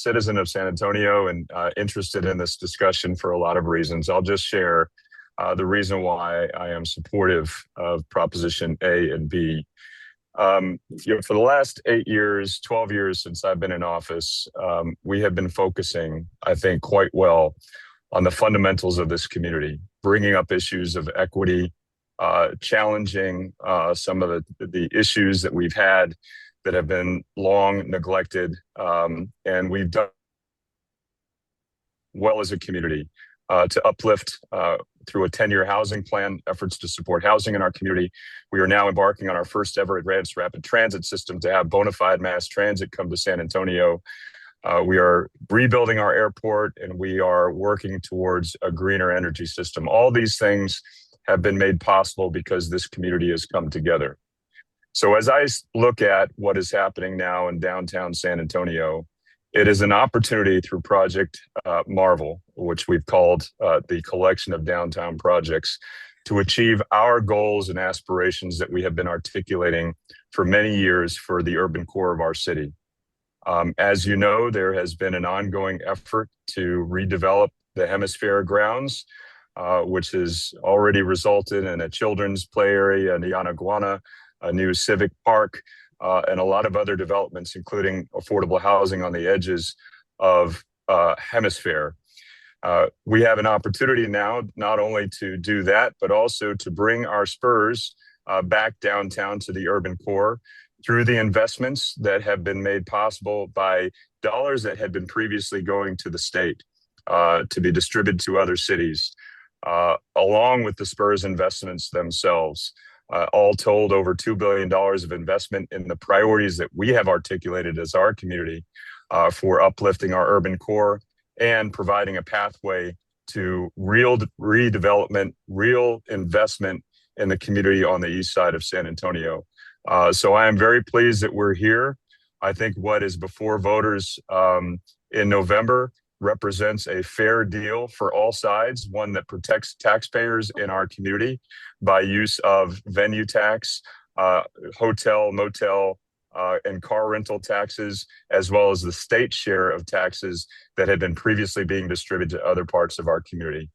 citizen of San Antonio and interested in this discussion for a lot of reasons. I'll just share the reason why I am supportive of Proposition A and B. For the last 8 years, 12 years since I've been in office, we have been focusing, I think, quite well on the fundamentals of this community, bringing up issues of equity, challenging some of the issues that we've had that have been long neglected, and we've done well as a community to uplift through a 10-year housing plan, efforts to support housing in our community. We are now embarking on our first ever advanced rapid transit system to have bona fide mass transit come to San Antonio. We are rebuilding our airport, and we are working towards a greener energy system. All these things have been made possible because this community has come together. So as I look at what is happening now in downtown San Antonio, it is an opportunity through Project Marvel, which we've called the collection of downtown projects, to achieve our goals and aspirations that we have been articulating for many years for the urban core of our city. As you know, there has been an ongoing effort to redevelop the Hemisphere grounds, which has already resulted in a children's play area in Yanaguana, a new civic park, and a lot of other developments, including affordable housing on the edges of Hemisphere. We have an opportunity now not only to do that, but also to bring our spurs back downtown to the urban core through the investments that have been made possible by dollars that had been previously going to the state to be distributed to other cities, along with the spurs investments themselves. All told, over $2 billion of investment in the priorities that we have articulated as our community for uplifting our urban core and providing a pathway to real redevelopment, real investment in the community on the east side of San Antonio. So I am very pleased that we're here. I think what is before voters in November represents a fair deal for all sides, one that protects taxpayers in our community by use of venue tax, hotel, motel, and car rental taxes, as well as the state share of taxes that had been previously being distributed to other parts of our community.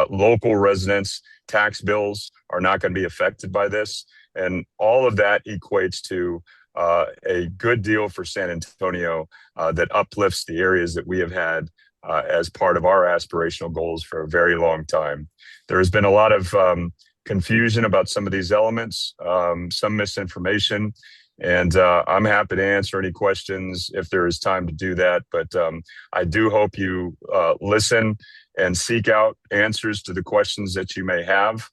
Local residents' tax bills are not going to be affected by this, and all of that equates to a good deal for San Antonio that uplifts the areas that we have had as part of our aspirational goals for a very long time. There has been a lot of confusion about some of these elements, some misinformation, and I'm happy to answer any questions if there is time to do that. But I do hope you listen and seek out answers to the questions that you may have.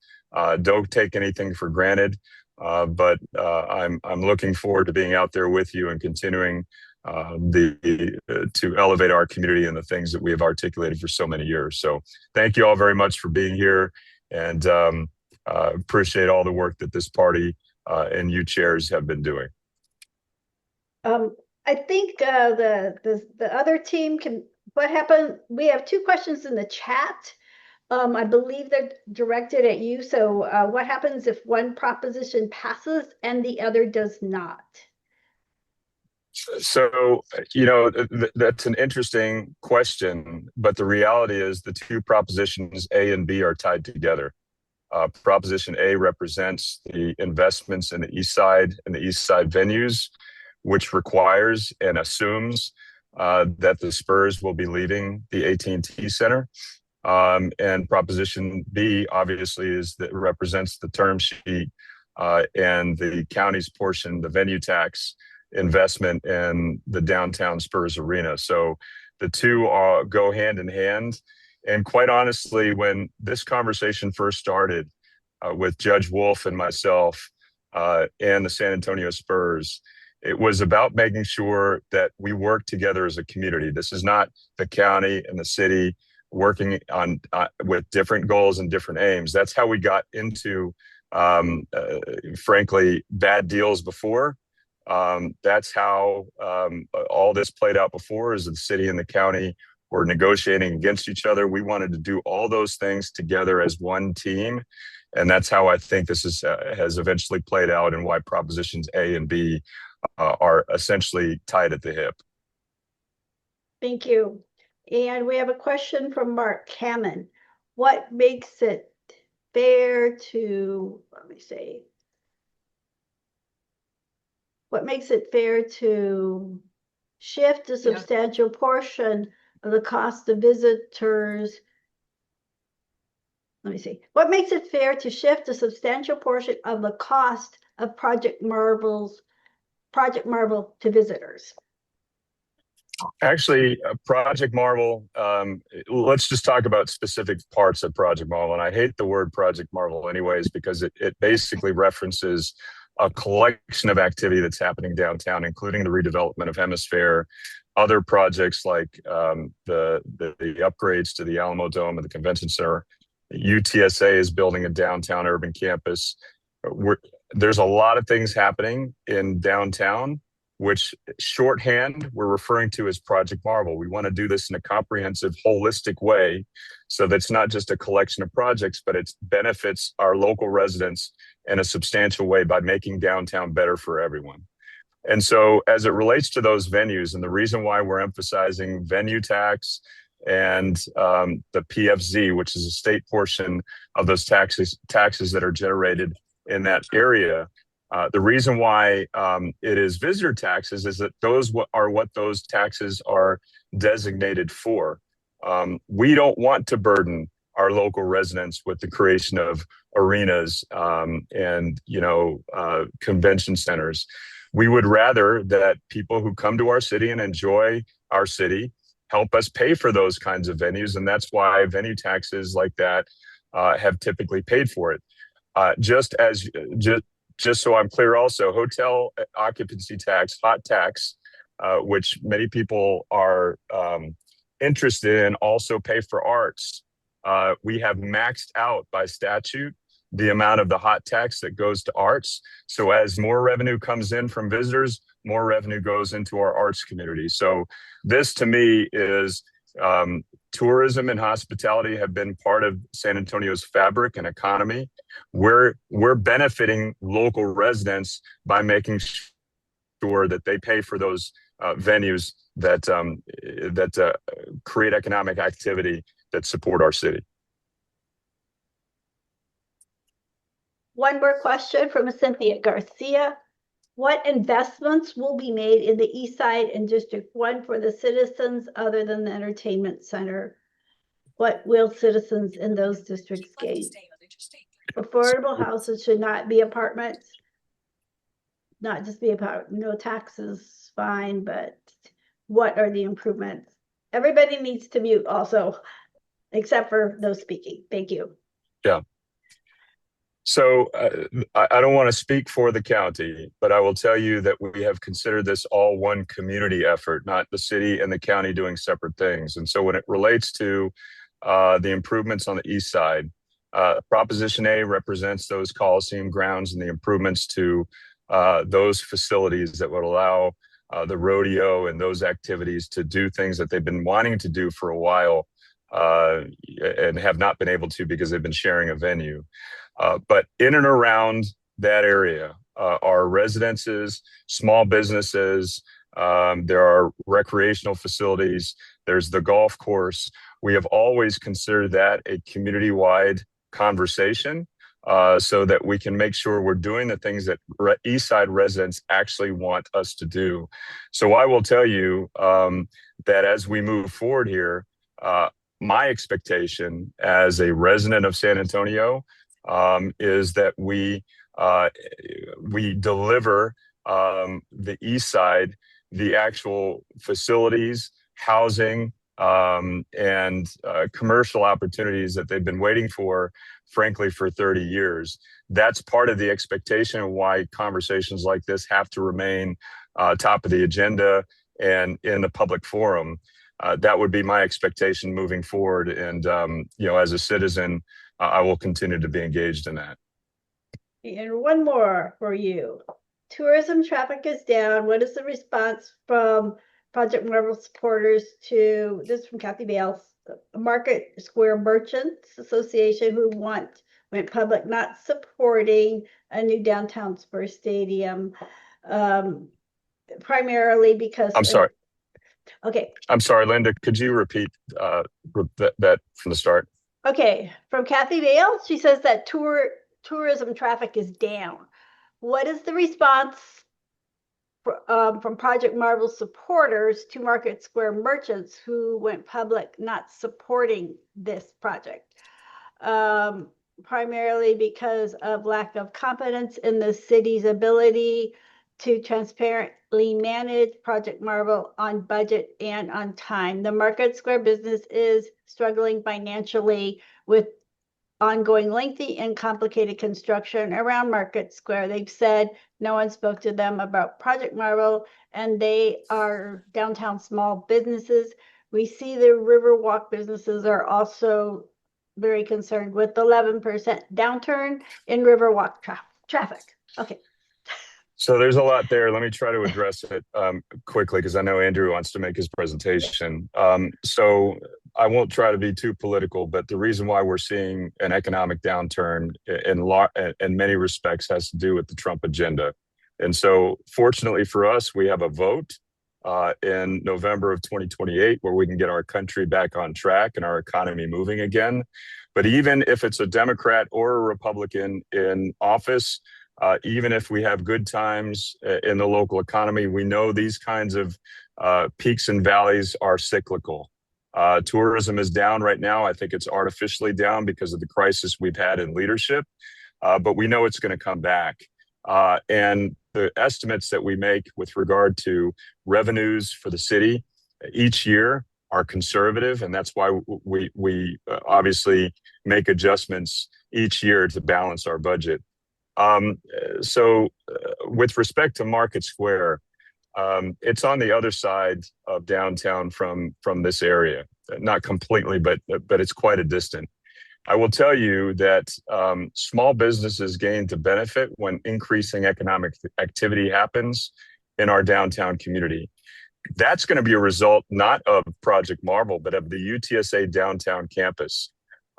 Don't take anything for granted. But I'm looking forward to being out there with you and continuing to elevate our community and the things that we have articulated for so many years. So thank you all very much for being here, and appreciate all the work that this party and you chairs have been doing. I think the other team can. What happened? We have two questions in the chat. I believe they're directed at you. So what happens if one proposition passes and the other does not? So, that's an interesting question, but the reality is the two propositions A and B are tied together. Proposition A represents the investments in the east side and the east side venues, which requires and assumes that the Spurs will be leaving the AT&T Center. And Proposition B, obviously, represents the term sheet and the county's portion, the venue tax investment in the downtown Spurs Arena. So the two go hand in hand. And quite honestly, when this conversation first started with Judge Wolf and myself and the San Antonio Spurs, it was about making sure that we work together as a community. This is not the county and the city working on with different goals and different aims. That's how we got into, frankly, bad deals before. That's how all this played out before, is the city and the county were negotiating against each other. We wanted to do all those things together as one team. And that's how I think this has eventually played out, and why Propositions A and B are essentially tied at the hip. Thank you. And we have a question from Mark Hammond. What makes it fair to, let me see, what makes it fair to shift a substantial portion of the cost of visitors? Let me see. What makes it fair to shift a substantial portion of the cost of Project Marvel to visitors? Actually, Project Marvel, let's just talk about specific parts of Project Marvel. And I hate the word Project Marvel anyways, because it basically references a collection of activity that's happening downtown, including the redevelopment of Hemisphere, other projects like the upgrades to the Alamo Dome and the Convention Center. UTSA is building a downtown urban campus. There's a lot of things happening in downtown, which shorthand we're referring to as Project Marvel. We want to do this in a comprehensive, holistic way, so that's not just a collection of projects, but it benefits our local residents in a substantial way by making downtown better for everyone. And so as it relates to those venues, and the reason why we're emphasizing venue tax and the PFZ, which is a state portion of those taxes that are generated in that area, the reason why it is visitor taxes is that those are what those taxes are designated for. We don't want to burden our local residents with the creation of arenas and convention centers. We would rather that people who come to our city and enjoy our city help us pay for those kinds of venues, and that's why venue taxes like that have typically paid for it. Just so I'm clear also, hotel occupancy tax, hot tax, which many people are interested in, also pay for arts. We have maxed out by statute the amount of the hot tax that goes to arts. So as more revenue comes in from visitors, more revenue goes into our arts community. So this to me is tourism and hospitality have been part of San Antonio's fabric and economy. We're benefiting local residents by making sure that they pay for those venues that create economic activity that support our city. One more question from Cynthia Garcia. What investments will be made in the East Side and District 1 for the citizens other than the entertainment center? What will citizens in those districts gain? Affordable houses should not be apartments. Not just be about no taxes, fine, but what are the improvements? Everybody needs to mute also, except for those speaking. Thank you. Yeah. So I don't want to speak for the county, but I will tell you that we have considered this all one community effort, not the city and the county doing separate things. And so when it relates to the improvements on the east side, Proposition A represents those Coliseum grounds and the improvements to those facilities that would allow the rodeo and those activities to do things that they've been wanting to do for a while and have not been able to because they've been sharing a venue. But in and around that area are residences, small businesses, there are recreational facilities, there's the golf course. We have always considered that a community-wide conversation so that we can make sure we're doing the things that East Side residents actually want us to do. So I will tell you that as we move forward here, my expectation as a resident of San Antonio is that we deliver the East Side the actual facilities, housing, and commercial opportunities that they've been waiting for, frankly, for 30 years. That's part of the expectation and why conversations like this have to remain top of the agenda and in the public forum. That would be my expectation moving forward. And, as a citizen, I will continue to be engaged in that. And one more for you. Tourism traffic is down. What is the response from Project Marvel supporters to this from Kathy Bales, Market Square Merchants Association, who went public not supporting a new downtown Spurs Stadium, primarily because I'm sorry. Okay. I'm sorry, Linda, could you repeat that from the start? Okay. From Kathy Vale, she says that tourism traffic is down. What is the response from Project Marvel supporters to Market Square merchants who went public not supporting this project? Primarily because of lack of confidence in the city's ability to transparently manage Project Marvel on budget and on time. The Market Square business is struggling financially with ongoing lengthy and complicated construction around Market Square. They've said no one spoke to them about Project Marvel, and they are downtown small businesses. We see the Riverwalk businesses are also very concerned with the 11% downturn in Riverwalk traffic. Okay. So there's a lot there. Let me try to address it quickly because I know Andrew wants to make his presentation. So I won't try to be too political, but the reason why we're seeing an economic downturn in many respects has to do with the Trump agenda. And so fortunately for us, we have a vote in November of 2028 where we can get our country back on track and our economy moving again. But even if it's a Democrat or a Republican in office, even if we have good times in the local economy, we know these kinds of peaks and valleys are cyclical. Tourism is down right now. I think it's artificially down because of the crisis we've had in leadership, but we know it's going to come back. And the estimates that we make with regard to revenues for the city each year are conservative, and that's why we obviously make adjustments each year to balance our budget. So with respect to Market Square, it's on the other side of downtown from this area. Not completely, but it's quite a distance. I will tell you that small businesses gain to benefit when increasing economic activity happens in our downtown community. That's going to be a result not of Project Marvel, but of the UTSA downtown campus.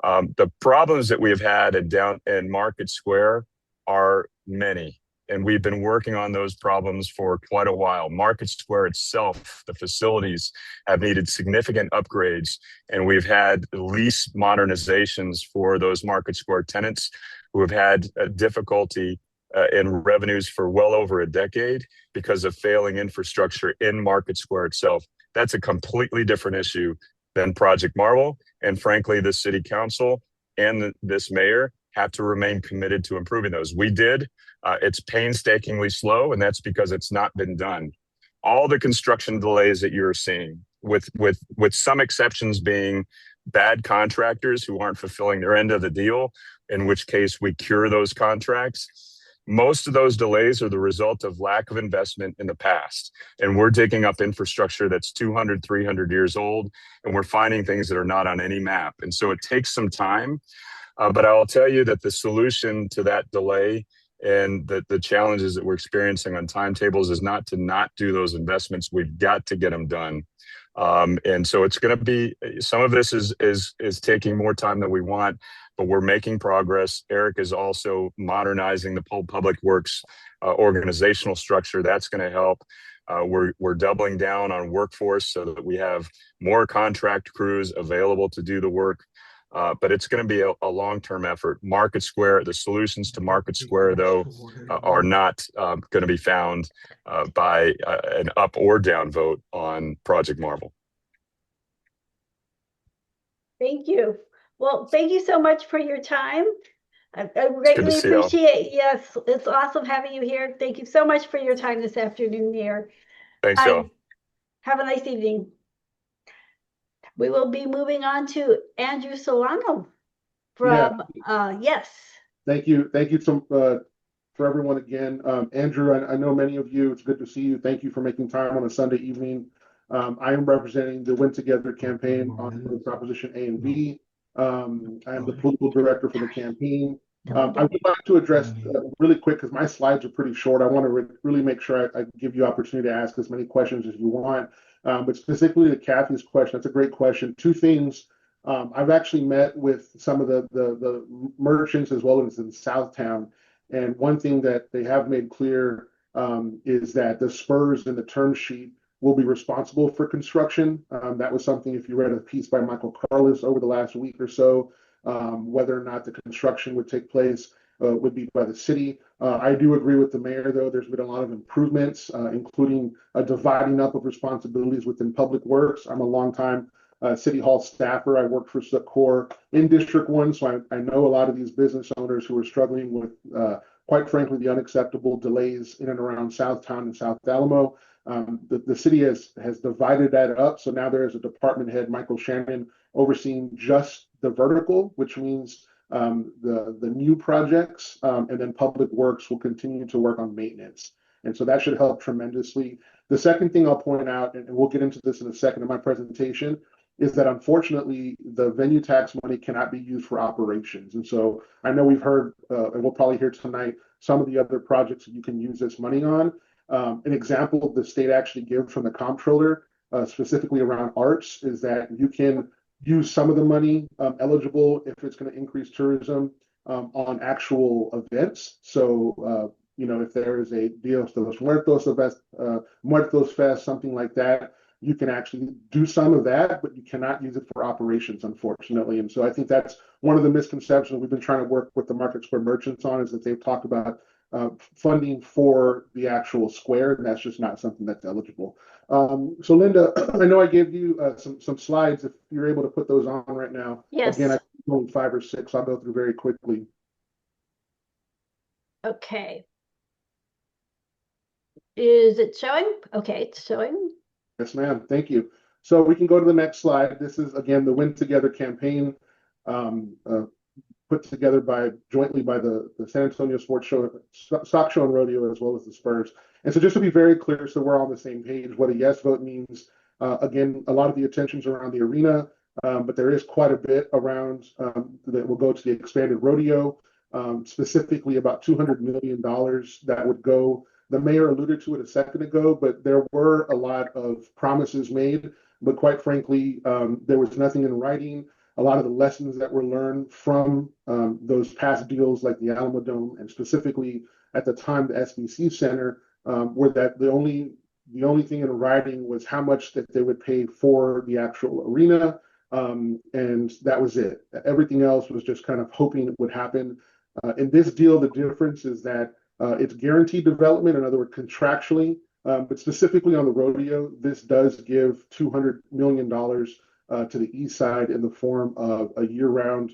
The problems that we have had in Market Square are many, and we've been working on those problems for quite a while. Market Square itself, the facilities have needed significant upgrades, and we've had lease modernizations for those Market Square tenants who have had difficulty in revenues for well over a decade because of failing infrastructure in Market Square itself. That's a completely different issue than Project Marvel, and frankly, the city council and this mayor have to remain committed to improving those. We did. It's painstakingly slow, and that's because it's not been done. All the construction delays that you're seeing, with some exceptions being bad contractors who aren't fulfilling their end of the deal, in which case we cure those contracts. Most of those delays are the result of lack of investment in the past. And we're digging up infrastructure that's 200, 300 years old, and we're finding things that are not on any map. And so it takes some time. But I'll tell you that the solution to that delay and the challenges that we're experiencing on timetables is not to not do those investments. We've got to get them done. And so it's going to be, some of this is taking more time than we want, but we're making progress. Eric is also modernizing the public works organizational structure. That's going to help. We're doubling down on workforce so that we have more contract crews available to do the work. But it's going to be a long-term effort. Market Square, the solutions to Market Square, though, are not going to be found by an up or down vote on Project Marvel. Thank you. Well, thank you so much for your time. I It's good greatly to see y'all. appreciate, yes, it's awesome having you here. Thank you so much for your time this afternoon here. Thanks, y'all. Have a nice evening. We will be moving on to Andrew Solano from, yes. Thank you. Thank you for everyone again. Andrew, I know many of you, it's good to see you. Thank you for making time on a Sunday evening. I am representing the Win Together campaign on Proposition A and B. I am the political director for the campaign. I would like to address really quick, because my slides are pretty short. I want to really make sure I give you opportunity to ask as many questions as you want. But specifically to Kathy's question, that's a great question. Two things. I've actually met with some of the merchants as well as in Southtown. And one thing that they have made clear is that the spurs in the term sheet will be responsible for construction. That was something, if you read a piece by Michael Carlis over the last week or so, whether or not the construction would take place would be by the city. I do agree with the mayor, though. There's been a lot of improvements, including a dividing up of responsibilities within public works. I'm a longtime city hall staffer. I worked for Secor in District 1, so I know a lot of these business owners who are struggling with, quite frankly, the unacceptable delays in and around Southtown and South Alamo. The city has divided that up, so now there is a department head, Michael Shannon, overseeing just the vertical, which means the new projects, and then public works will continue to work on maintenance. And so that should help tremendously. The second thing I'll point out, and we'll get into this in a second in my presentation, is that unfortunately the venue tax money cannot be used for operations. And so I know we've heard, and we'll probably hear tonight, some of the other projects that you can use this money on. An example the state actually gives from the comptroller, specifically around arts, is that you can use some of the money eligible if it's going to increase tourism on actual events. So, if there is a Dios de los Muertos event, Muertos Fest, something like that, you can actually do some of that, but you cannot use it for operations, unfortunately. And so I think that's one of the misconceptions we've been trying to work with the Market Square merchants on, is that they've talked about funding for the actual square, and that's just not something that's eligible. So Linda, I know I gave you some slides. If you're able to put those on right now. Yes. Again, I think only 5 or 6. I'll go through very quickly. Okay. Is it showing? Okay, it's showing. Yes, ma'am. Thank you. So we can go to the next slide. This is, again, the Win Together campaign, put together jointly by the San Antonio Sports Show, Stock Show and Rodeo, as well as the Spurs. And so just to be very clear, so we're all on the same page, what a yes vote means, again, a lot of the attention's around the arena, but there is quite a bit around that will go to the expanded rodeo, specifically about $200 million that would go. The mayor alluded to it a second ago, but there were a lot of promises made, but quite frankly, there was nothing in writing. A lot of the lessons that were learned from those past deals, like the Alamo Dome, and specifically at the time the SBC Center, were that the only thing in writing was how much that they would pay for the actual arena, and that was it. Everything else was just kind of hoping it would happen. In this deal, the difference is that it's guaranteed development, in other words, contractually, but specifically on the rodeo, this does give $200 million to the east side in the form of a year-round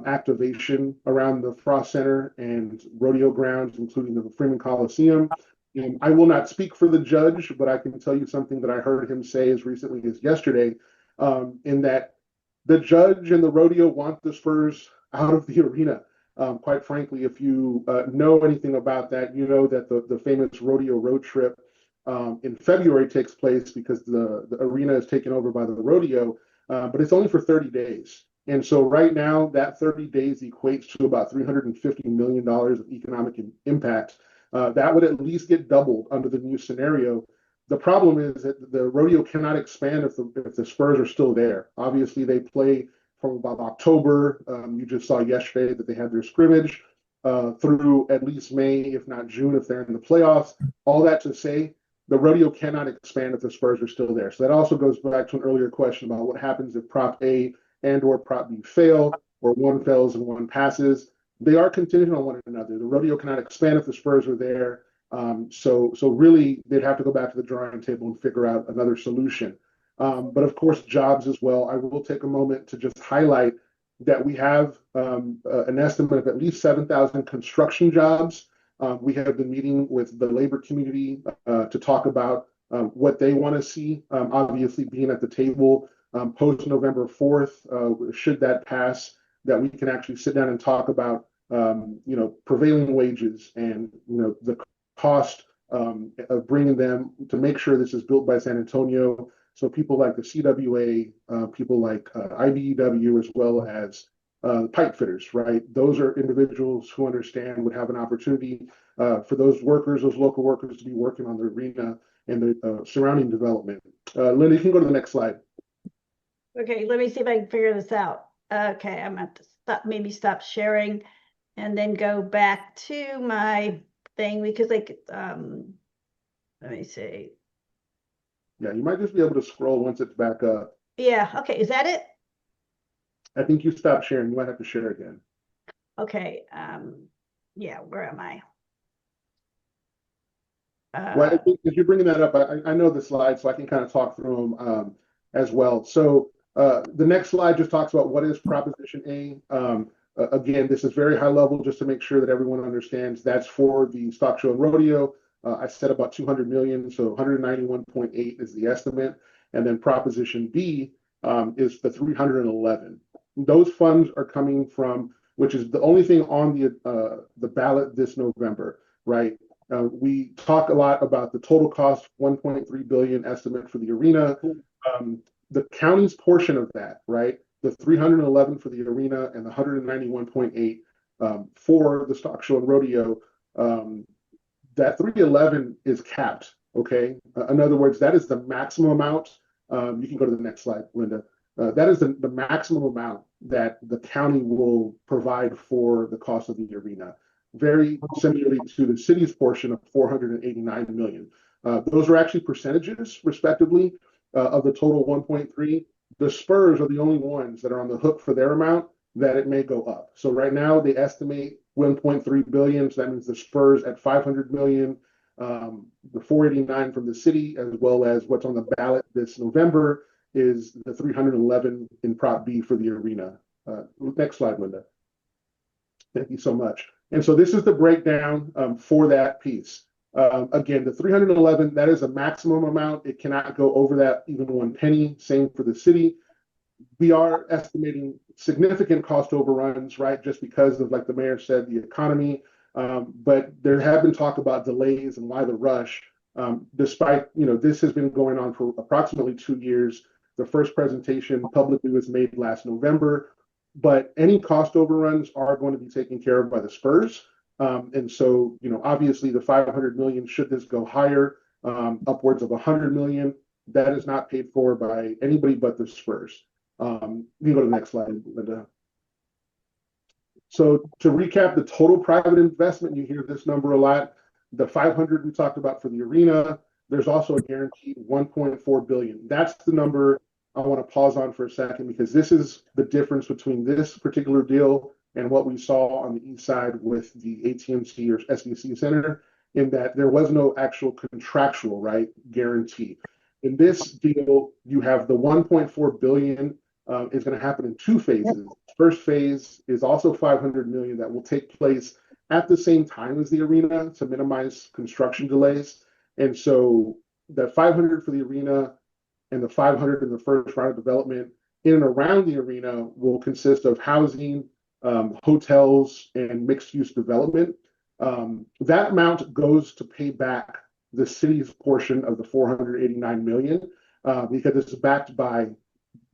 activation around the Frost Center and rodeo grounds, including the Freeman Coliseum. And I will not speak for the judge, but I can tell you something that I heard him say as recently as yesterday, in that the judge and the rodeo want the Spurs out of the arena. Quite frankly, if you know anything about that, you know that the famous rodeo road trip in February takes place because the arena is taken over by the rodeo, but it's only for 30 days. And so right now, that 30 days equates to about $350 million of economic impact. That would at least get doubled under the new scenario. The problem is that the rodeo cannot expand if the Spurs are still there. Obviously, they play from about October. You just saw yesterday that they had their scrimmage through at least May, if not June, if they're in the playoffs. All that to say, the rodeo cannot expand if the Spurs are still there. So that also goes back to an earlier question about what happens if Prop A and or Prop B fail, or one fails and one passes. They are contingent on one another. The rodeo cannot expand if the Spurs are there. So really, they'd have to go back to the drawing table and figure out another solution. But of course, jobs as well. I will take a moment to just highlight that we have an estimate of at least 7,000 construction jobs. We have been meeting with the labor community to talk about what they want to see, obviously being at the table post November 4th, should that pass, that we can actually sit down and talk about, prevailing wages and, the cost of bringing them to make sure this is built by San Antonio. So people like the CWA, people like IBEW, as well as pipe fitters, right? Those are individuals who understand would have an opportunity for those workers, those local workers, to be working on the arena and the surrounding development. Linda, you can go to the next slide. Okay, let me see if I can figure this out. Okay, I'm going to have to stop sharing and then go back to my thing, because let me see. Yeah, you might just be able to scroll once it's back up. Yeah, okay, is that it? I think you stopped sharing. You might have to share again. Okay, yeah, where am I? Well, I think if you're bringing that up, I know the slides, so I can kind of talk through them as well. So the next slide just talks about what is Proposition A. Again, this is very high level, just to make sure that everyone understands. That's for the stock show and rodeo. I said about 200 million, so 191.8 is the estimate. And then Proposition B is the 311. Those funds are coming from, which is the only thing on the ballot this November, right? We talk a lot about the total cost, 1.3 billion estimate for the arena. The county's portion of that, right? The 311 for the arena and the 191.8 for the stock show and rodeo. That 311 is capped. Okay. In other words, that is the maximum amount. You can go to the next slide, Linda. That is the maximum amount that the county will provide for the cost of the arena. Very similarly to the city's portion of 489 million. Those are actually percentages, respectively, of the total 1.3. The Spurs are the only ones that are on the hook for their amount that it may go up. So right now they estimate 1.3 billion. So that means the Spurs at 500 million, the 489 from the city, as well as what's on the ballot this November is the 311 in Prop B for the arena. Next slide, Linda. Thank you so much. And so this is the breakdown for that piece. Again, the 311, that is a maximum amount. It cannot go over that even 1 penny. Same for the city. We are estimating significant cost overruns, right? Just because of, like the mayor said, the economy. But there have been talk about delays and why the rush. Despite, this has been going on for approximately 2 years. The first presentation publicly was made last November. But any cost overruns are going to be taken care of by the Spurs. And so, obviously the 500 million, should this go higher, upwards of 100 million, that is not paid for by anybody but the Spurs. You can go to the next slide, Linda. So to recap the total private investment, you hear this number a lot. The 500 we talked about for the arena, there's also a guaranteed 1.4 billion. That's the number I want to pause on for a second, because this is the difference between this particular deal and what we saw on the east side with the AT&T or SBC Center, in that there was no actual contractual guarantee. In this deal, you have the 1.4 billion is going to happen in 2 phases. First phase is also 500 million that will take place at the same time as the arena to minimize construction delays. And so the 500 for the arena and the 500 in the first round of development in and around the arena will consist of housing, hotels, and mixed-use development. That amount goes to pay back the city's portion of the 489 million, because it's backed by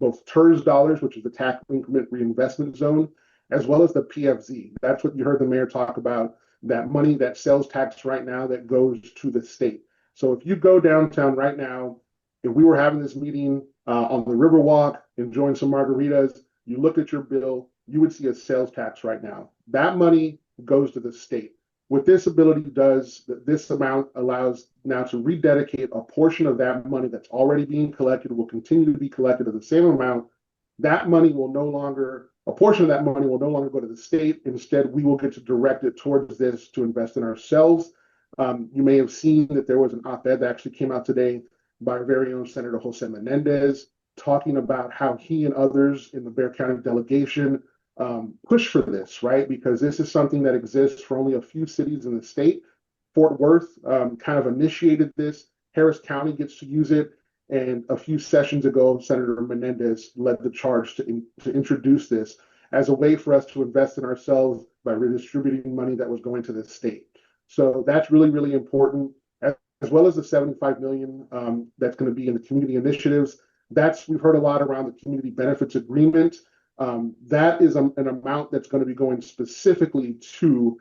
both TERS dollars, which is the tax increment reinvestment zone, as well as the PFZ. That's what you heard the mayor talk about, that money, that sales tax right now that goes to the state. So if you go downtown right now, if we were having this meeting on the Riverwalk, enjoying some margaritas, you look at your bill, you would see a sales tax right now. That money goes to the state. What this ability does, this amount allows now to rededicate a portion of that money that's already being collected, will continue to be collected at the same amount. That money will no longer, a portion of that money will no longer go to the state. Instead, we will get to direct it towards this to invest in ourselves. You may have seen that there was an op-ed that actually came out today by our very own Senator Jose Menendez, talking about how he and others in the Bexar County delegation push for this, right? Because this is something that exists for only a few cities in the state. Fort Worth kind of initiated this. Harris County gets to use it. And a few sessions ago, Senator Menendez led the charge to introduce this as a way for us to invest in ourselves by redistributing money that was going to the state. So that's really, really important, as well as the 75 million that's going to be in the community initiatives. We've heard a lot around the community benefits agreement. That is an amount that's going to be going specifically to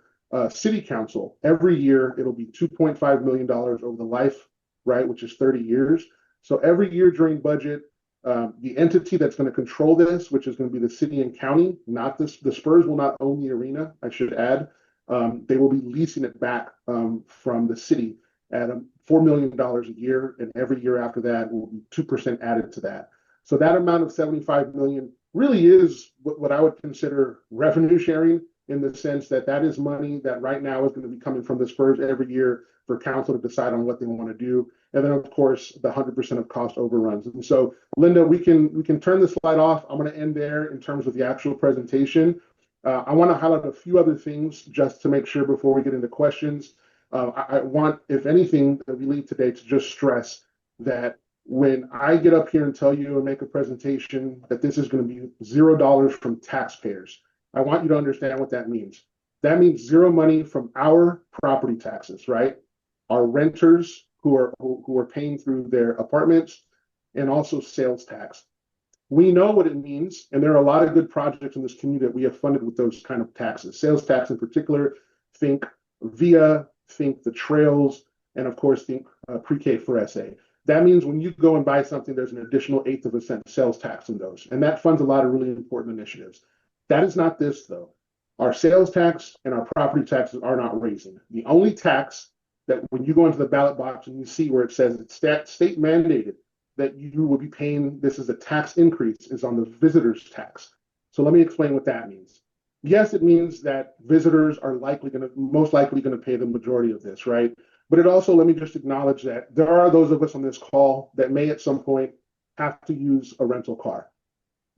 city council. Every year, it'll be $2.5 million over the life, right, which is 30 years. So every year during budget, the entity that's going to control this, which is going to be the city and county, not the Spurs will not own the arena, I should add. They will be leasing it back from the city at $4 million a year, and every year after that will be 2% added to that. So that amount of 75 million really is what I would consider revenue sharing, in the sense that that is money that right now is going to be coming from the Spurs every year for council to decide on what they want to do. And then, of course, the 100% of cost overruns. And so, Linda, we can turn the slide off. I'm going to end there in terms of the actual presentation. I want to highlight a few other things just to make sure before we get into questions. I want, if anything, that we leave today to just stress that when I get up here and tell you and make a presentation that this is going to be $0 from taxpayers, I want you to understand what that means. That means zero money from our property taxes, right? Our renters who are paying through their apartments, and also sales tax. We know what it means, and there are a lot of good projects in this community that we have funded with those kind of taxes. Sales tax in particular, think VIA, think the trails, and of course think pre-K for SA. That means when you go and buy something, there's an additional 1/8 of a cent sales tax in those, and that funds a lot of really important initiatives. That is not this, though. Our sales tax and our property taxes are not raising. The only tax that when you go into the ballot box and you see where it says it's state mandated that you will be paying, this is a tax increase, is on the visitor's tax. So let me explain what that means. Yes, it means that visitors are most likely going to pay the majority of this, right? But it also, let me just acknowledge that there are those of us on this call that may at some point have to use a rental car.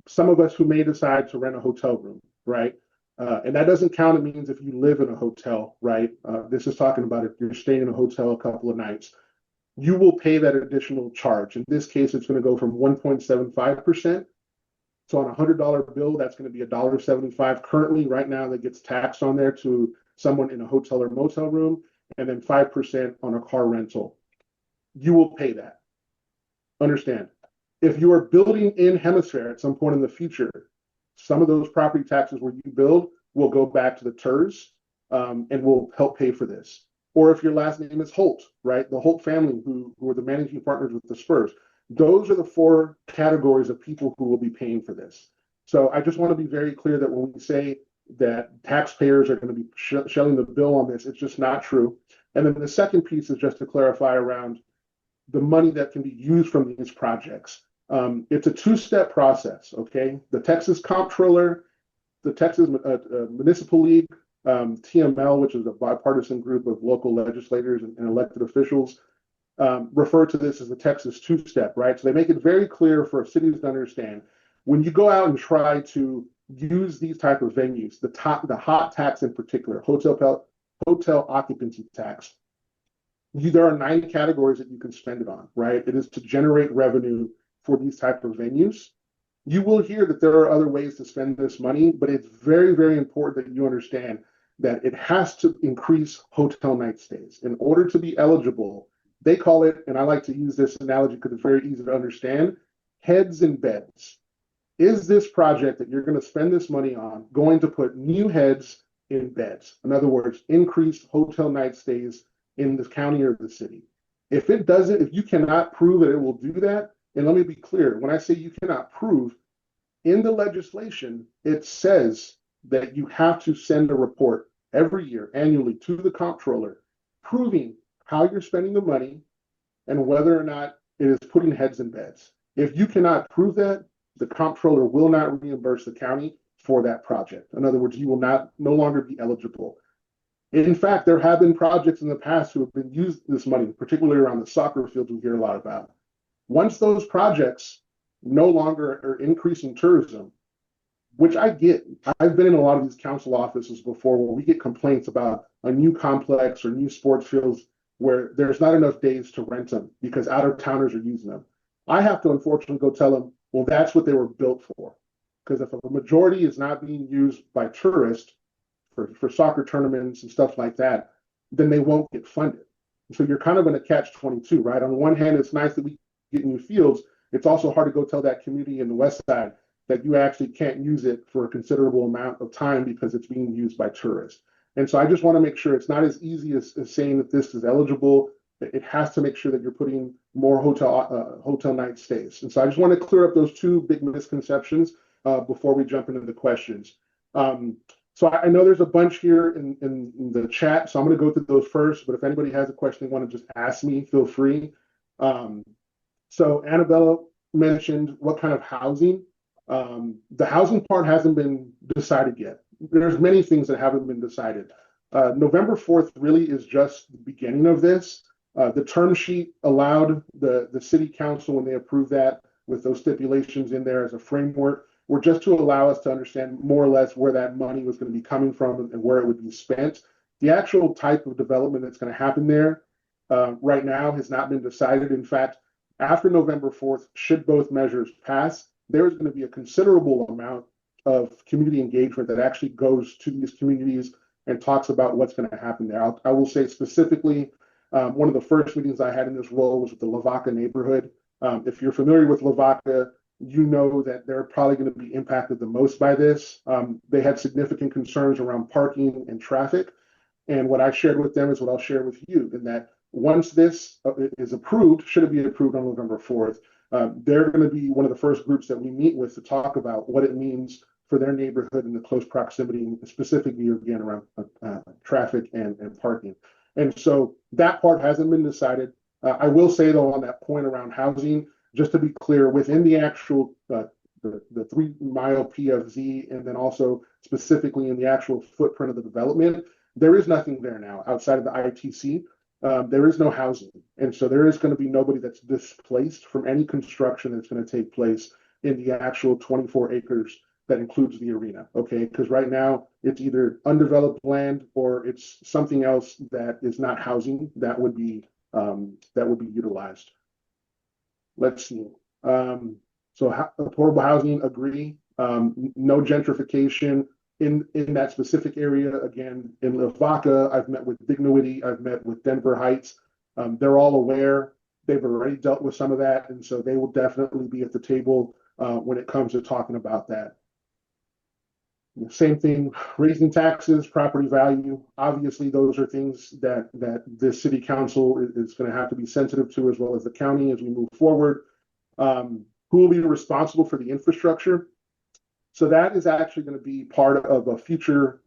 Some of us who may decide to rent a hotel room, right? And that doesn't count. It means if you live in a hotel, right? This is talking about if you're staying in a hotel a couple of nights, you will pay that additional charge. In this case, it's going to go from 1.75%. So on a $100 bill, that's going to be $1.75 currently right now that gets taxed on there to someone in a hotel or motel room, and then 5% on a car rental. You will pay that. Understand. If you are building in Hemisphere at some point in the future, some of those property taxes where you build will go back to the TERS and will help pay for this. Or if your last name is Holt, right? The Holt family who are the managing partners with the Spurs. Those are the 4 categories of people who will be paying for this. So I just want to be very clear that when we say that taxpayers are going to be shelling the bill on this, it's just not true. And then the second piece is just to clarify around the money that can be used from these projects. It's a 2-step process, okay? The Texas Comptroller, the Texas Municipal League, TML, which is a bipartisan group of local legislators and elected officials, refer to this as the Texas 2-step, right? So they make it very clear for cities to understand. When you go out and try to use these type of venues, the hot tax in particular, hotel occupancy tax, there are 9 categories that you can spend it on, right? It is to generate revenue for these type of venues. You will hear that there are other ways to spend this money, but it's very, very important that you understand that it has to increase hotel night stays. In order to be eligible, they call it, and I like to use this analogy because it's very easy to understand, heads in beds. Is this project that you're going to spend this money on going to put new heads in beds? In other words, increase hotel night stays in the county or the city. If it doesn't, if you cannot prove that it will do that, and let me be clear, when I say you cannot prove, in the legislation, it says that you have to send a report every year, annually, to the comptroller, proving how you're spending the money and whether or not it is putting heads in beds. If you cannot prove that, the comptroller will not reimburse the county for that project. In other words, you will no longer be eligible. In fact, there have been projects in the past who have been used this money, particularly around the soccer fields we hear a lot about. Once those projects no longer are increasing tourism, which I get, I've been in a lot of these council offices before where we get complaints about a new complex or new sports fields where there's not enough days to rent them because out-of-towners are using them. I have to unfortunately go tell them, well, that's what they were built for. Because if a majority is not being used by tourists for soccer tournaments and stuff like that, then they won't get funded. So you're kind of in a catch-22, right? On one hand, it's nice that we get new fields. It's also hard to go tell that community in the West Side that you actually can't use it for a considerable amount of time because it's being used by tourists. And so I just want to make sure it's not as easy as saying that this is eligible. It has to make sure that you're putting more hotel night stays. And so I just want to clear up those 2 big misconceptions before we jump into the questions. So I know there's a bunch here in the chat, so I'm going to go through those first. But if anybody has a question they want to just ask me, feel free. So Annabella mentioned what kind of housing. The housing part hasn't been decided yet. There's many things that haven't been decided. November 4th really is just the beginning of this. The term sheet allowed the city council, when they approved that with those stipulations in there as a framework, were just to allow us to understand more or less where that money was going to be coming from and where it would be spent. The actual type of development that's going to happen there right now has not been decided. In fact, after November 4th, should both measures pass, there's going to be a considerable amount of community engagement that actually goes to these communities and talks about what's going to happen there. I will say specifically, one of the first meetings I had in this role was with the Lavaca neighborhood. If you're familiar with Lavaca, you know that they're probably going to be impacted the most by this. They had significant concerns around parking and traffic. And what I shared with them is what I'll share with you, in that once this is approved, should it be approved on November 4th, they're going to be one of the first groups that we meet with to talk about what it means for their neighborhood in the close proximity, specifically again around traffic and parking. And so that part hasn't been decided. I will say though, on that point around housing, just to be clear, within the actual the 3-mile PFZ, and then also specifically in the actual footprint of the development, there is nothing there now outside of the ITC. There is no housing. And so there is going to be nobody that's displaced from any construction that's going to take place in the actual 24 acres that includes the arena. Okay, because right now it's either undeveloped land or it's something else that is not housing that would be utilized. Let's see. So affordable housing, agree. No gentrification in that specific area. Again, in Lavaca, I've met with Dignity, I've met with Denver Heights. They're all aware. They've already dealt with some of that, and so they will definitely be at the table when it comes to talking about that. Same thing, raising taxes, property value. Obviously, those are things that this city council is going to have to be sensitive to, as well as the county, as we move forward. Who will be responsible for the infrastructure? So that is actually going to be part of a future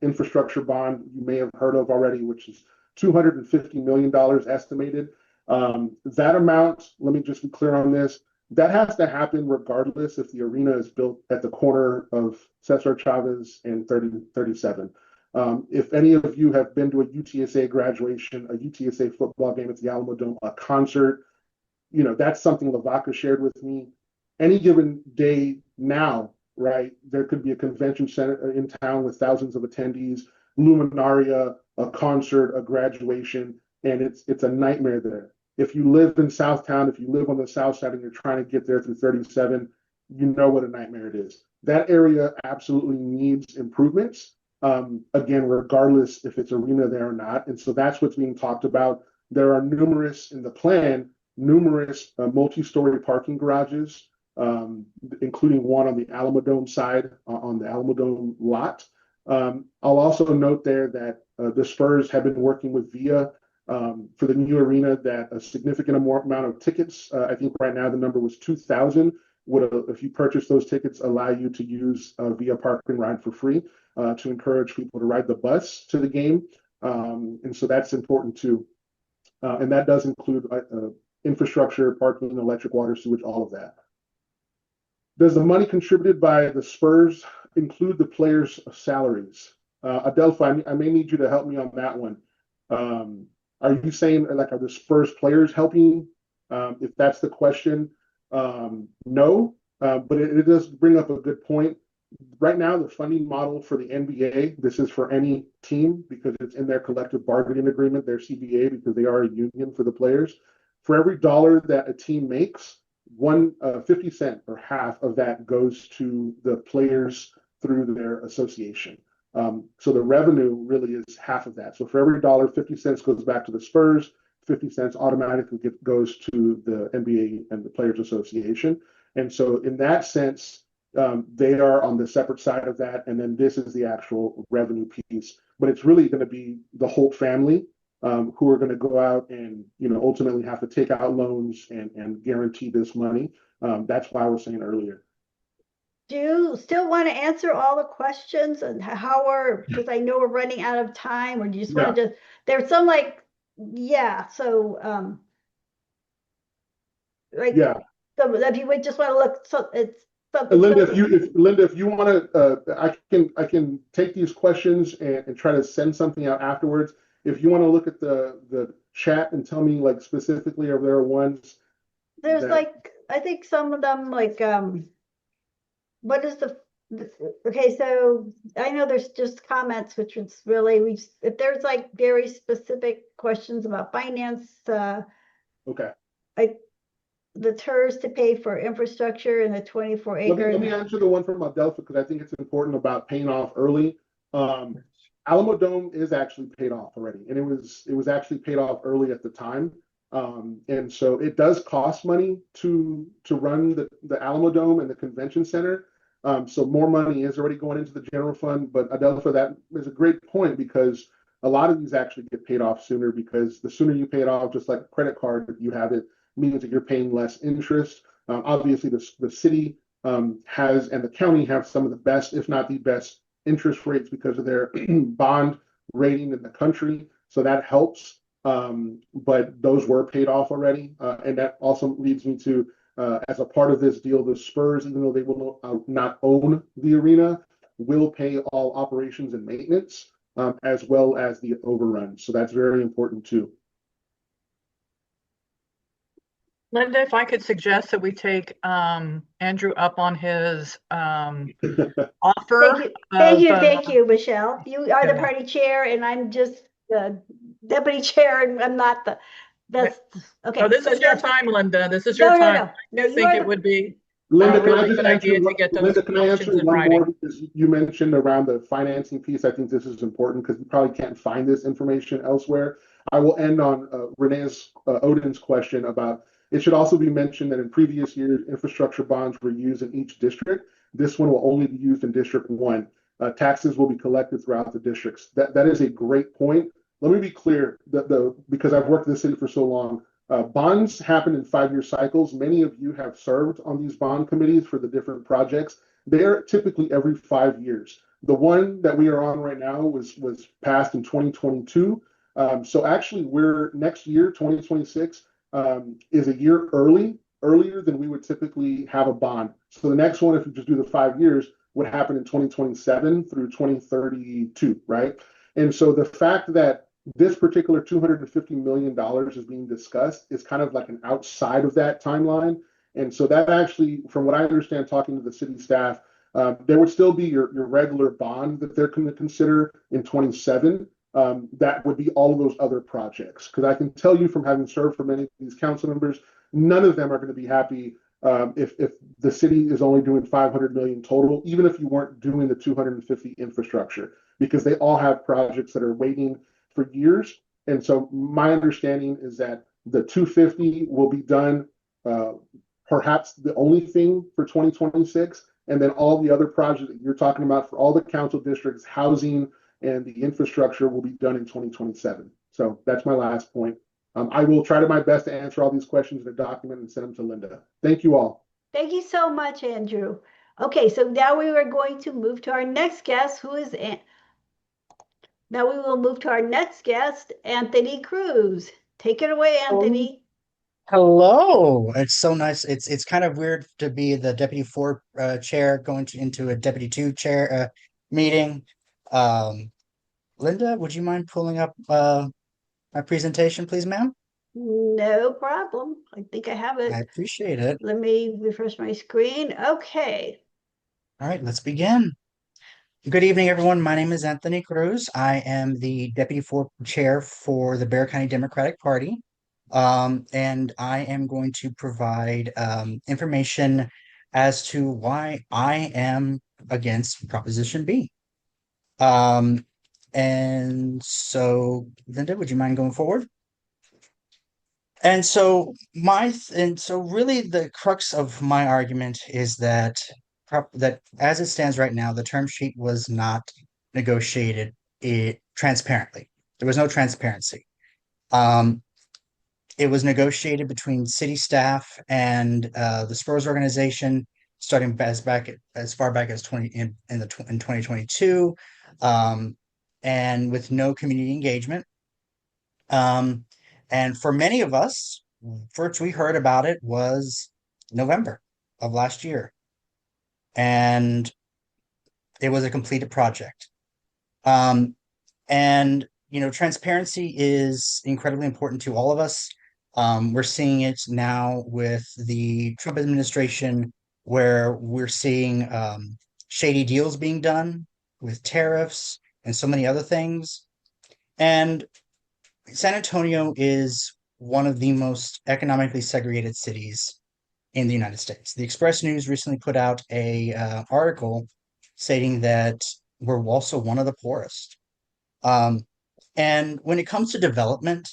infrastructure bond you may have heard of already, which is $250 million estimated. That amount, let me just be clear on this, that has to happen regardless if the arena is built at the corner of Cesar Chavez and 3037. If any of you have been to a UTSA graduation, a UTSA football game at the Alamo Dome, a concert, you know, that's something Lavaca shared with me. Any given day now, right, there could be a convention center in town with thousands of attendees, luminaria, a concert, a graduation, and it's a nightmare there. If you live in Southtown, if you live on the south side and you're trying to get there through 37, you know what a nightmare it is. That area absolutely needs improvements, again, regardless if it's arena there or not. And so that's what's being talked about. There are numerous in the plan, numerous multi-story parking garages, including one on the Alamo Dome side, on the Alamo Dome lot. I'll also note there that the Spurs have been working with VIA for the new arena, that a significant amount of tickets, I think right now the number was 2,000, would, if you purchase those tickets, allow you to use VIA Park and Ride for free to encourage people to ride the bus to the game. And so that's important too. And that does include infrastructure, parking, electric, water, sewage, all of that. Does the money contributed by the Spurs include the players' salaries? Adelphi, I may need you to help me on that one. Are you saying, like, are the Spurs players helping? If that's the question, no. But it does bring up a good point. Right now, the funding model for the NBA, this is for any team because it's in their collective bargaining agreement, their CBA, because they are a union for the players. For every dollar that a team makes, 50 cents or half of that goes to the players through their association. So the revenue really is half of that. So for every dollar, 50 cents goes back to the Spurs, 50 cents automatically goes to the NBA and the Players Association. And so in that sense, they are on the separate side of that. And then this is the actual revenue piece. But it's really going to be the whole family who are going to go out and, you know, ultimately have to take out loans and guarantee this money. That's why I was saying earlier. do you still want to answer all the questions and because I know we're running out of time, or do you just want to there's some yeah, so, Yeah. so if you would just want to look, so it's something. Linda, if you want to, I can take these questions and try to send something out afterwards. If you want to look at the chat and tell me like specifically if there are ones There's that, I think some of them what is okay, so I know there's just comments, which is really, if there's very specific questions about finance, okay. like the TERS to pay for infrastructure and the 24 Let me acre. answer the one from Adelpha because I think it's important about paying off early. Alamo Dome is actually paid off already, and it was actually paid off early at the time. And so it does cost money to run the Alamo Dome and the convention center. So more money is already going into the general fund. But Adelpha, that is a great point because a lot of these actually get paid off sooner because the sooner you pay it off, just like a credit card, if you have it, means that you're paying less interest. Obviously, the city has and the county have some of the best, if not the best, interest rates because of their bond rating in the country. So that helps. But those were paid off already. And that also leads me to, as a part of this deal, the Spurs, even though they will not own the arena, will pay all operations and maintenance, as well as the overrun. So that's very important too. Linda, if I could suggest that we take Andrew up on his offer. Thank you, Michelle. You are the party chair, and I'm just the deputy chair, and I'm not that's okay. No, this is your time, Linda. This is your time. No, I think it would be Linda, can I really just good answer, idea to get those Linda, can I answer questions in one writing. more because you mentioned around the financing piece. I think this is important because you probably can't find this information elsewhere. I will end on Renee's Odin's question about it should also be mentioned that in previous years, infrastructure bonds were used in each district. This one will only be used in District 1. Taxes will be collected throughout the districts. That is a great point. Let me be clear, because I've worked in the city for so long, bonds happen in 5-year cycles. Many of you have served on these bond committees for the different projects. They're typically every 5 years. The one that we are on right now was passed in 2022. So actually, we're next year, 2026, is a year earlier than we would typically have a bond. So the next one, if you just do the 5 years, would happen in 2027 through 2032, right? And so the fact that this particular $250 million is being discussed is kind of like an outside of that timeline. And so that actually, from what I understand, talking to the city staff, there would still be your regular bond that they're going to consider in 27. That would be all of those other projects. Because I can tell you from having served for many of these council members, none of them are going to be happy if the city is only doing 500 million total, even if you weren't doing the 250 infrastructure, because they all have projects that are waiting for years. And so my understanding is that the 250 will be done, perhaps the only thing for 2026, and then all the other projects that you're talking about for all the council districts, housing, and the infrastructure will be done in 2027. So that's my last point. I will try to my best to answer all these questions in a document and send them to Linda. Thank you all. Thank you so much, Andrew. Okay, so now we are going to move to our next guest, who is now we will move to our next guest, Anthony Cruz. Take it away, Anthony. Hello. It's so nice. It's kind of weird to be the deputy 4 chair going into a deputy 2 chair meeting. Linda, would you mind pulling up my presentation, please, ma'am? No problem. I think I have it. I appreciate it. Let me refresh my screen. Okay. All right, let's begin. Good evening, everyone. My name is Anthony Cruz. I am the deputy 4 chair for the Bexar County Democratic Party. And I am going to provide information as to why I am against Proposition B. And so, Linda, would you mind going forward? And so really the crux of my argument is that as it stands right now, the term sheet was not negotiated transparently. There was no transparency. It was negotiated between city staff and the Spurs organization starting as far back as 2022, and with no community engagement. And for many of us, first we heard about it was November of last year, and it was a completed project. And transparency is incredibly important to all of us. We're seeing it now with the Trump administration, where we're seeing shady deals being done with tariffs and so many other things. And San Antonio is one of the most economically segregated cities in the United States. The Express News recently put out a article stating that we're also one of the poorest. And when it comes to development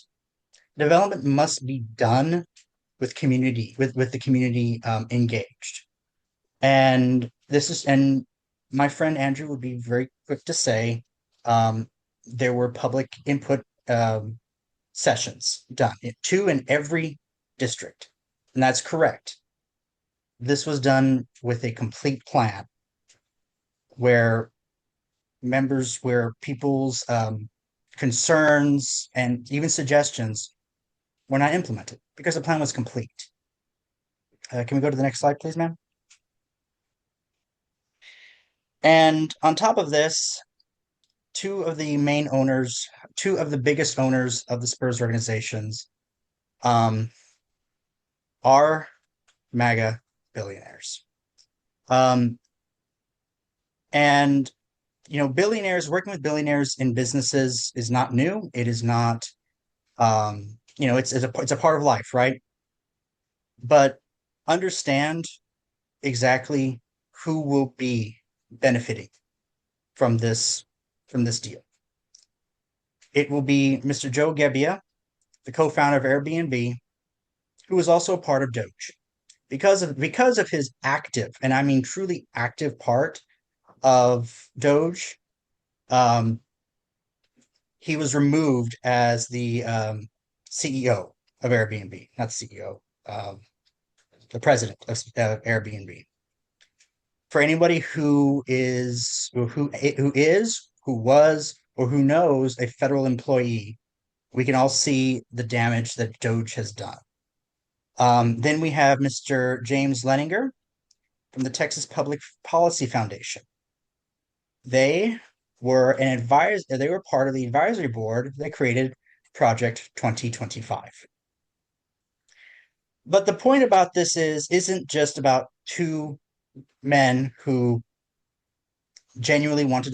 must be done with the community engaged. And my friend Andrew would be very quick to say, there were public input sessions done, 2 in every district, and that's correct. This was done with a complete plan where people's concerns and even suggestions were not implemented because the plan was complete. Can we go to the next slide, please, ma'am? And on top of this, two of the biggest owners of the Spurs organizations are MAGA billionaires. And working with billionaires in businesses is not new. It is not, it's a part of life, right? But understand exactly who will be benefiting from this deal. It will be Mr. Joe Gebbia, the co-founder of Airbnb, who is also a part of Doge. Because of his active, and I mean truly active part of Doge, he was removed as the CEO of Airbnb, not the CEO, the president of Airbnb. For anybody who was, or who knows a federal employee, we can all see the damage that Doge has done. Then we have Mr. James Leninger from the Texas Public Policy Foundation. They were part of the advisory board that created Project 2025. But the point about this isn't just about 2 men who genuinely want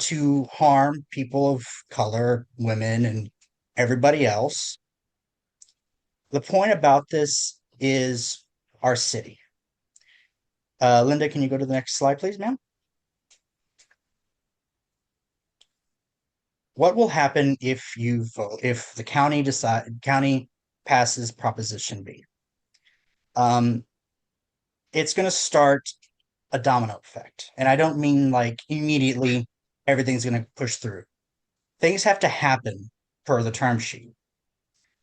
to harm people of color, women, and everybody else. The point about this is our city. Linda, can you go to the next slide, please, ma'am? What will happen if the county passes Proposition B? It's going to start a domino effect. And I don't mean like immediately everything's going to push through. Things have to happen per the term sheet.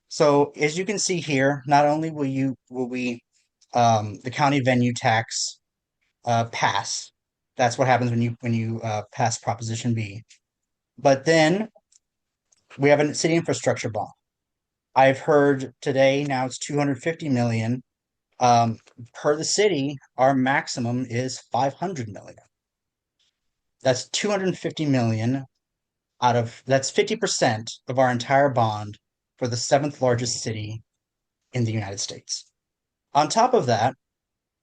So as you can see here, not only will the county venue tax pass. That's what happens when you pass Proposition B. But then we have a city infrastructure bond. I've heard today now it's 250 million. Per the city, our maximum is 500 million. That's 250 million that's 50% of our entire bond for the 7th largest city in the United States. On top of that,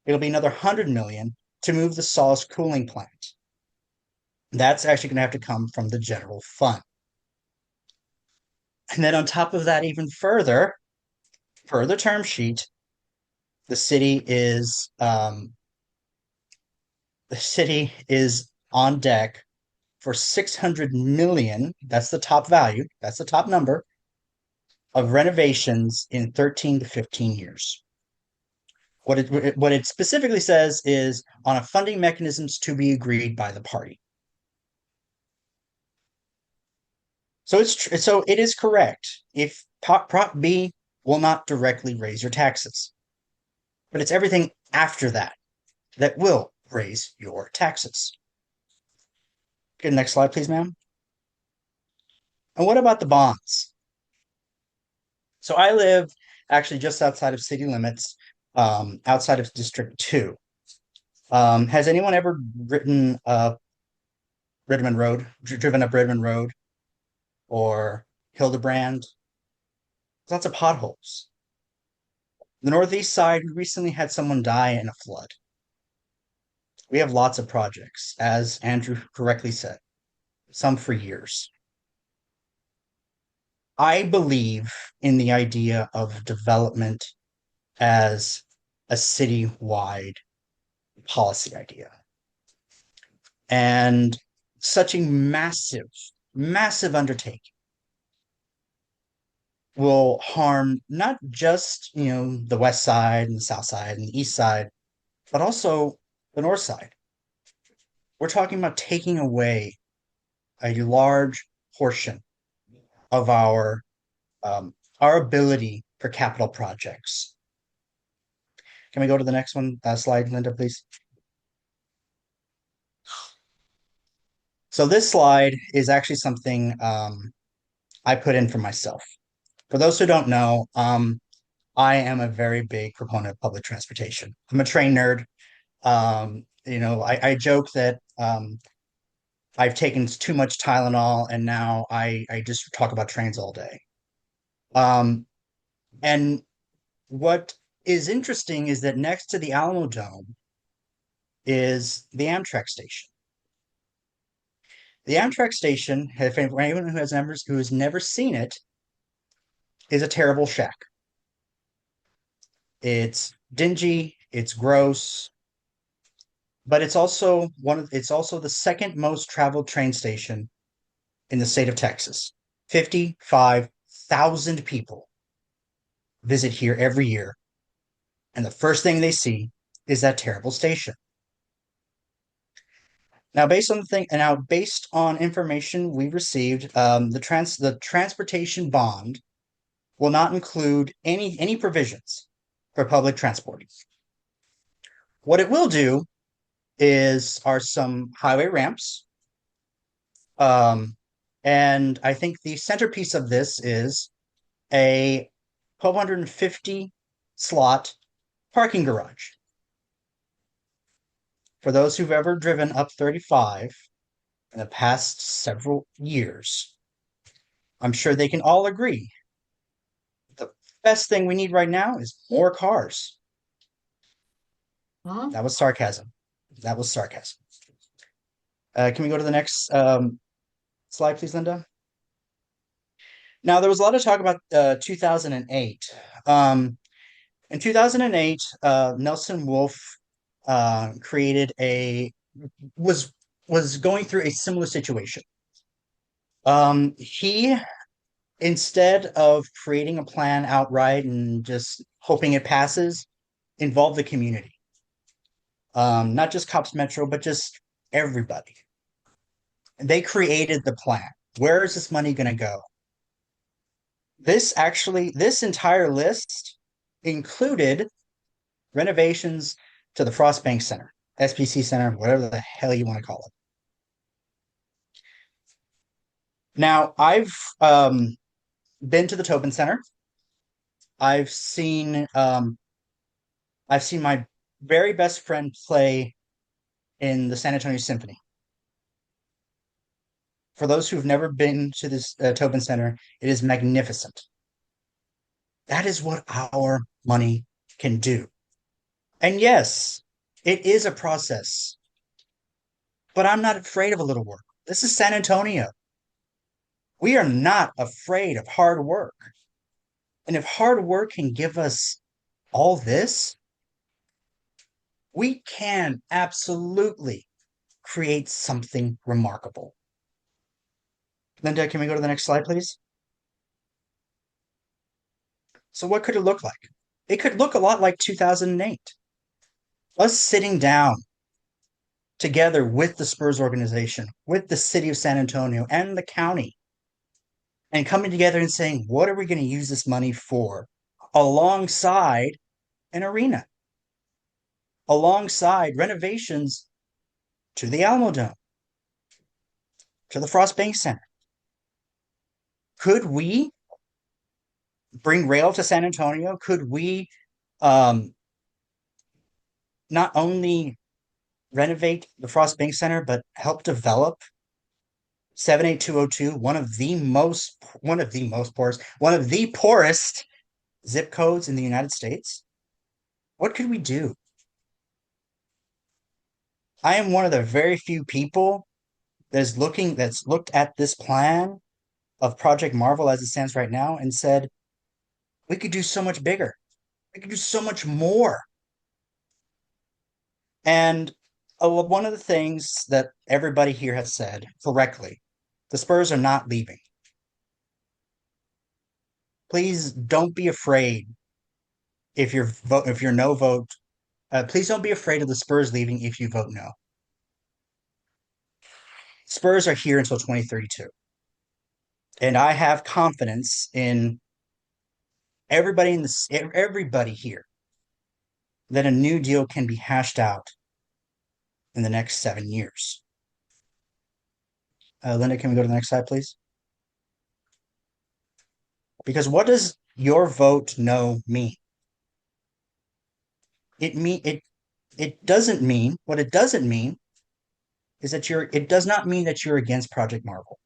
it'll be another 100 million to move the Solace cooling plant. That's actually going to have to come from the general fund. And then on top of that, even further, per the term sheet, the city is on deck for 600 million. That's the top value. That's the top number of renovations in 13 to 15 years. What it specifically says is on a funding mechanisms to be agreed by the party. So it is correct if Prop B will not directly raise your taxes, but it's everything after that that will raise your taxes. Okay, next slide, please, ma'am. And what about the bonds? So I live actually just outside of city limits, outside of District 2. Has anyone ever driven up Redmond Road or Hildebrand? Lots of potholes. The northeast side, we recently had someone die in a flood. We have lots of projects, as Andrew correctly said, some for years. I believe in the idea of development as a citywide policy idea. And such a massive, massive undertaking will harm not just, the west side and the south side and the east side, but also the north side. We're talking about taking away a large portion of our ability for capital projects. Can we go to the next one slide, Linda, please? So this slide is actually something I put in for myself. For those who don't know, I am a very big proponent of public transportation. I'm a train nerd. I joke that I've taken too much Tylenol and now I just talk about trains all day. And what is interesting is that next to the Alamo Dome is the Amtrak station. The Amtrak station, if anyone who has never seen it, is a terrible shack. It's dingy, it's gross, but it's also the second most traveled train station in the state of Texas. 55,000 people visit here every year, and the first thing they see is that terrible station. Now, based on information we received, the transportation bond will not include any provisions for public transport. What it will do are some highway ramps, and I think the centerpiece of this is a 1,250 slot parking garage. For those who've ever driven up 35 in the past several years, I'm sure they can all agree the best thing we need right now is more cars. Huh? That was sarcasm. Can we go to the next slide, please, Linda? Now, there was a lot of talk about 2008. In 2008, Nelson Wolff was going through a similar situation. He, instead of creating a plan outright and just hoping it passes, involved the community. Not just Cops Metro, but just everybody. They created the plan. Where is this money going to go? This entire list included renovations to the Frost Bank Center, SPC Center, whatever the hell you want to call it. Now, I've been to the Tobin Center. I've seen my very best friend play in the San Antonio Symphony. For those who've never been to this Tobin Center, it is magnificent. That is what our money can do. And yes, it is a process, but I'm not afraid of a little work. This is San Antonio. We are not afraid of hard work. And if hard work can give us all this, we can absolutely create something remarkable. Linda, can we go to the next slide, please? So what could it look like? It could look a lot like 2008. Us sitting down together with the Spurs organization, with the city of San Antonio and the county, and coming together and saying, what are we going to use this money for alongside an arena? alongside renovations to the Alamo Dome, to the Frost Bank Center. Could we bring rail to San Antonio? Could we not only renovate the Frost Bank Center, but help develop 78202, one of the poorest zip codes in the United States? What could we do? I am one of the very few people that's looked at this plan of Project Marvel as it stands right now and said, we could do so much bigger. We could do so much more. And one of the things that everybody here has said correctly, the Spurs are not leaving. Please don't be afraid if you're no vote. Please don't be afraid of the Spurs leaving if you vote no. Spurs are here until 2032. And I have confidence in everybody here that a new deal can be hashed out in the next 7 years. Linda, can we go to the next slide, please? Because what does your vote no mean? It doesn't mean what it doesn't mean is that it does not mean that you're against Project Marvel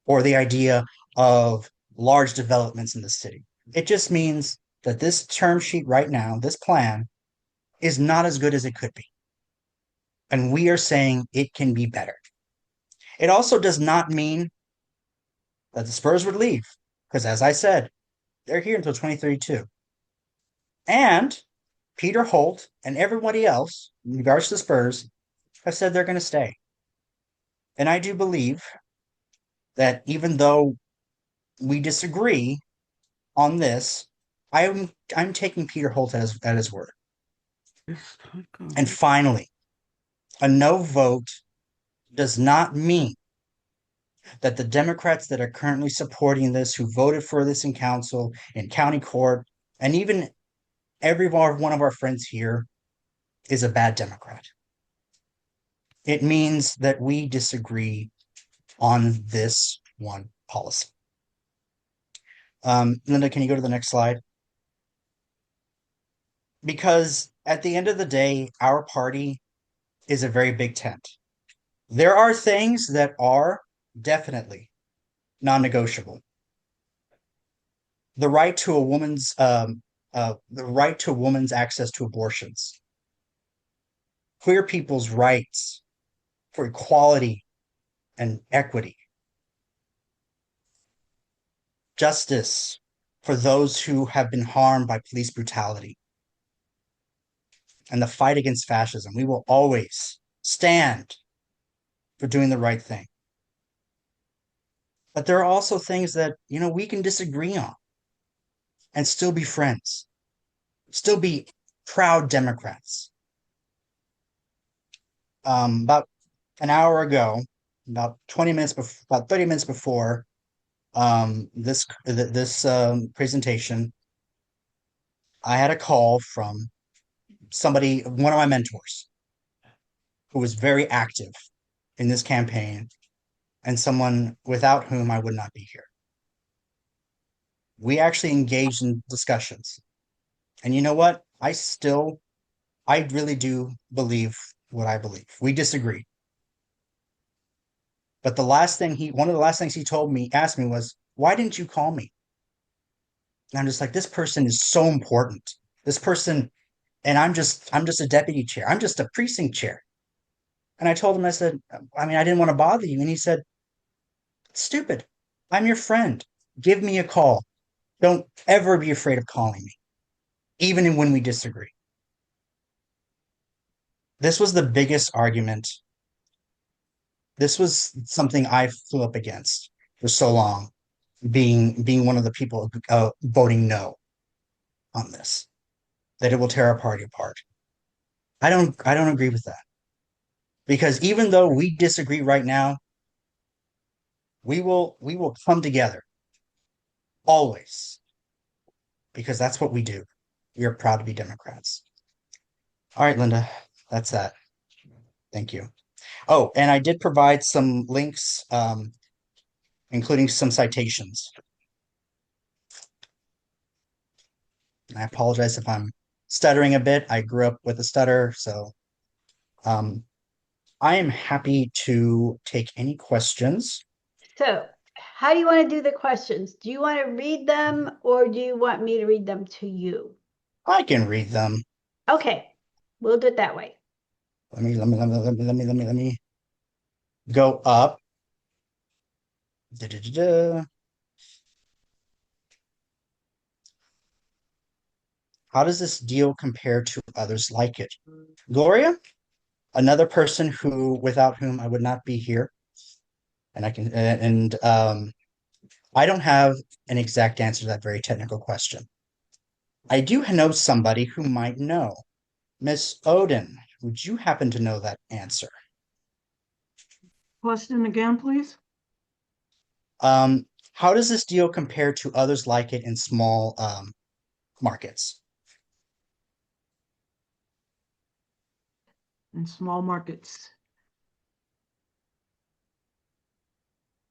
or the idea of large developments in the city. It just means that this term sheet right now, this plan, is not as good as it could be. And we are saying it can be better. It also does not mean that the Spurs would leave, because as I said, they're here until 2032. And Peter Holt and everybody else, in regards to the Spurs, have said they're going to stay. And I do believe that even though we disagree on this, I'm taking Peter Holt at his word. And finally, a no vote does not mean that the Democrats that are currently supporting this, who voted for this in council, in county court, and even every one of our friends here is a bad Democrat. It means that we disagree on this one policy. Linda, can you go to the next slide? Because at the end of the day, our party is a very big tent. There are things that are definitely non-negotiable. The right to a woman's access to abortions, queer people's rights for equality and equity, justice for those who have been harmed by police brutality, and the fight against fascism. We will always stand for doing the right thing. But there are also things that, we can disagree on and still be friends, still be proud Democrats. About an hour ago, about 30 minutes before this presentation, I had a call from somebody, one of my mentors, who was very active in this campaign and someone without whom I would not be here. We actually engaged in discussions. And you know what? I really do believe what I believe. We disagreed. But one of the last things he asked me was, why didn't you call me? And I'm just like, this person is so important. This person, and I'm just a deputy chair. I'm just a precinct chair. And I told him, I said, I didn't want to bother you. And he said, stupid. I'm your friend. Give me a call. Don't ever be afraid of calling me, even when we disagree. This was the biggest argument. This was something I flew up against for so long, being one of the people voting no on this, that it will tear our party apart. I don't agree with that. Because even though we disagree right now, we will come together always, because that's what we do. We are proud to be Democrats. All right, Linda, that's that. Thank you. Oh, and I did provide some links, including some citations. I apologize if I'm stuttering a bit. I grew up with a stutter, so um, I am happy to take any questions. So how do you want to do the questions? Do you want to read them or do you want me to read them to you? I can read them. Okay, we'll do it that way. Let me go up. Da-da-da-da. How does this deal compare to others like it? Gloria, another person without whom I would not be here, and I don't have an exact answer to that very technical question. I do know somebody who might know. Miss Odin, would you happen to know that answer? Question again, please? How does this deal compare to others like it in small markets? In small markets.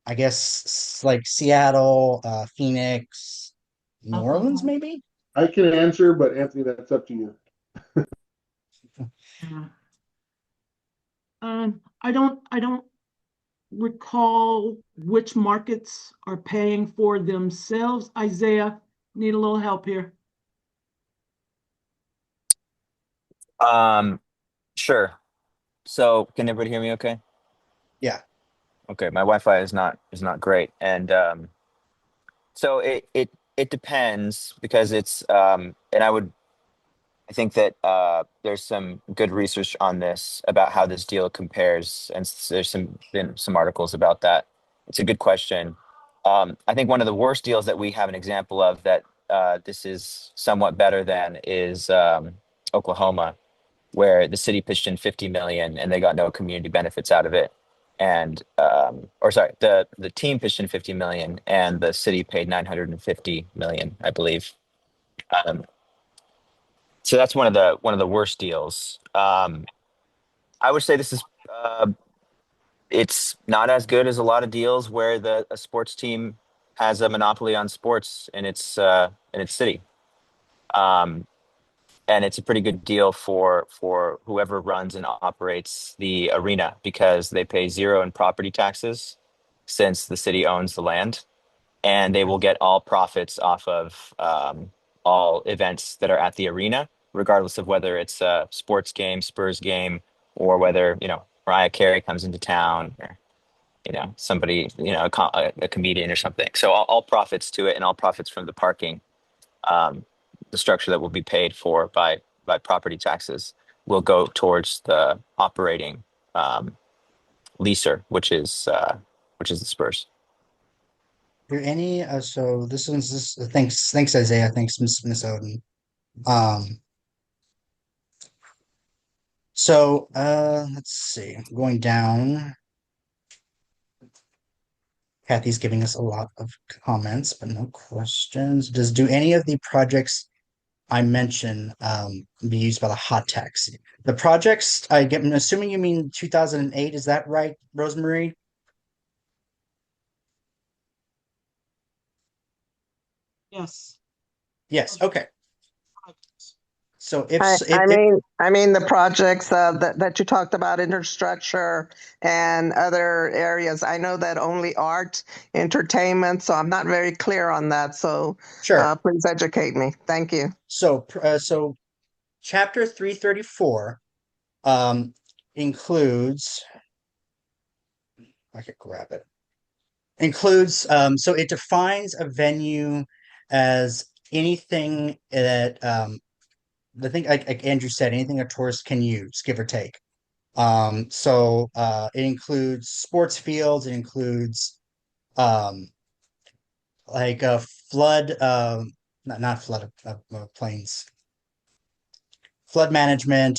I guess like Seattle, Phoenix, New Orleans, Uh-huh. maybe? I can answer, but Anthony, that's up to you. Yeah. I don't recall which markets are paying for themselves. Isaiah, need a little help here. Um, sure. So can everybody hear me okay? Yeah. Okay, my Wi-Fi is not great. And so it depends because it's and I think that there's some good research on this about how this deal compares, and there's been some articles about that. It's a good question. I think one of the worst deals that we have an example of that this is somewhat better than is Oklahoma, where the city pitched in 50 million and they got no community benefits out of it. And or sorry, the team pitched in 50 million and the city paid 950 million, I believe. Um, so that's one of the worst deals. I would say this is it's not as good as a lot of deals where the a sports team has a monopoly on sports in its city. Um, and it's a pretty good deal for whoever runs and operates the arena because they pay zero in property taxes since the city owns the land, and they will get all profits off of all events that are at the arena, regardless of whether it's a sports game, Spurs game, or whether Mariah Carey comes into town, or somebody, a comedian or something. So all profits to it, and all profits from the parking, um, the structure that will be paid for by property taxes will go towards the operating leaser, which is the Spurs. Are there any so this thanks Isaiah, thanks Miss Odin. Um let's see. Going down. Kathy's giving us a lot of comments, but no questions. Do any of the projects I mentioned be used by the hot tax? The projects I'm assuming you mean 2008, is that right, Rosemary? Yes. Yes, okay. So I mean the projects that you talked about, infrastructure and other areas. I know that only art, entertainment, so I'm not very clear on that. So sure. please educate me. Thank you. So chapter 334 includes, I could grab it. Includes so it defines a venue as anything that the thing like Andrew said, anything a tourist can use, give or take. It includes sports fields, it includes um like a flood not flood plains, flood management.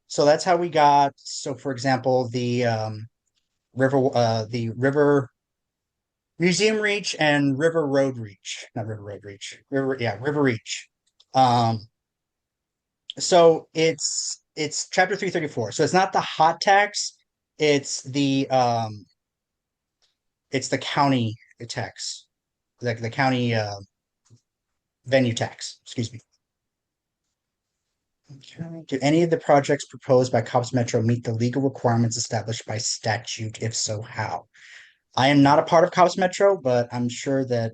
So that's how we got, so for example, the river museum reach and river road reach, not river road reach, river, yeah, river reach. Um So it's chapter 334. So it's not the hot tax, it's the county tax, like the county venue tax, excuse me. Okay. Do any of the projects proposed by Cobb's Metro meet the legal requirements established by statute? If so, how? I am not a part of Cobb's Metro, but I'm sure that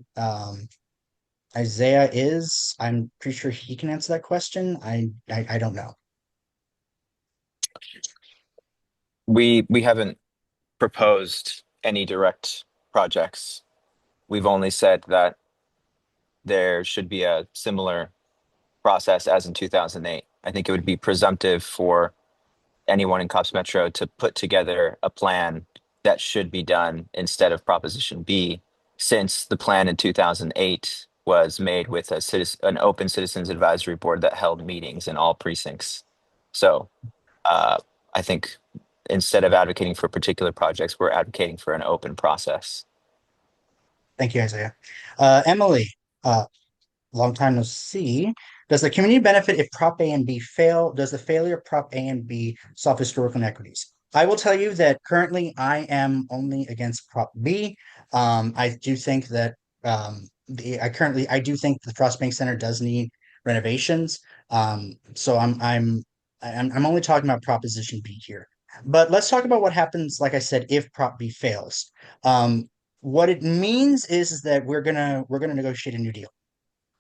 Isaiah is. I'm pretty sure he can answer that question. I don't know. We haven't proposed any direct projects. We've only said that there should be a similar process as in 2008. I think it would be presumptive for anyone in Cops Metro to put together a plan that should be done instead of Proposition B, since the plan in 2008 was made with an open citizens advisory board that held meetings in all precincts. So I think instead of advocating for particular projects, we're advocating for an open process. Thank you, Isaiah. Emily, long time no see. Does the community benefit if Prop A and B fail? Does the failure of Prop A and B solve historical inequities? I will tell you that currently I am only against Prop B. I do think that I do think the Frost Bank Center does need renovations. So I'm only talking about Proposition B here. But let's talk about what happens, like I said, if Prop B fails. What it means is that we're gonna negotiate a new deal.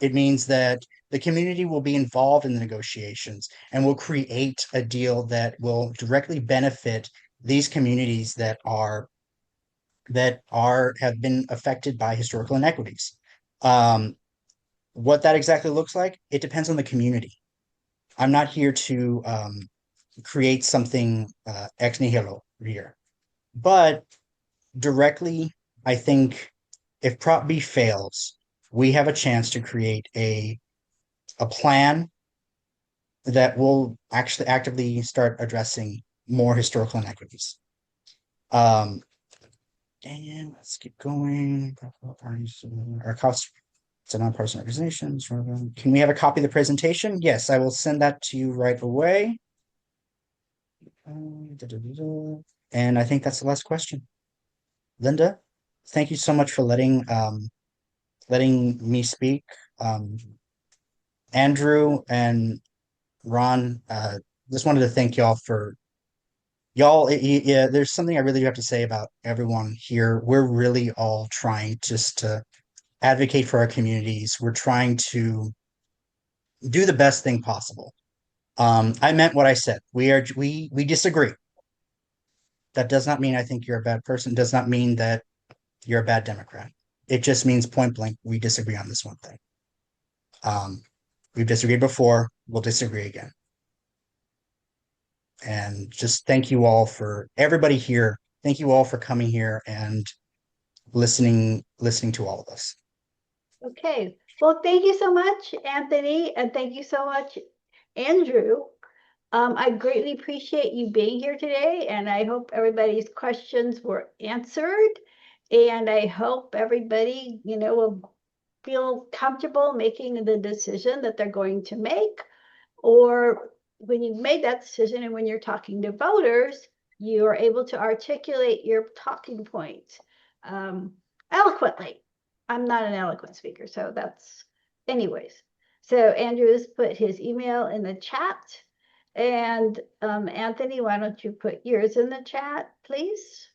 It means that the community will be involved in the negotiations and will create a deal that will directly benefit these communities that have been affected by historical inequities. What that exactly looks like, it depends on the community. I'm not here to create something ex nihilo here, but directly, I think if Prop B fails, we have a chance to create a plan that will actually actively start addressing more historical inequities. And let's keep going. Our costs to nonpartisan organizations. Can we have a copy of the presentation? Yes, I will send that to you right away. And I think that's the last question. Linda, thank you so much for letting me speak. Andrew and Ron, just wanted to thank y'all for y'all. Yeah, there's something I really do have to say about everyone here. We're really all trying just to advocate for our communities. We're trying to do the best thing possible. I meant what I said. We disagree. That does not mean I think you're a bad person. Does not mean that you're a bad Democrat. It just means point blank, we disagree on this one thing. We've disagreed before, we'll disagree again. And just thank you all for everybody here. Thank you all for coming here and listening to all of us. Okay, well, thank you so much, Anthony, and thank you so much, Andrew. I greatly appreciate you being here today, and I hope everybody's questions were answered. And I hope everybody, will feel comfortable making the decision that they're going to make. Or when you've made that decision and when you're talking to voters, you are able to articulate your talking points eloquently. I'm not an eloquent speaker, so that's anyways. So Andrew has put his email in the chat. And Anthony, why don't you put yours in the chat, please?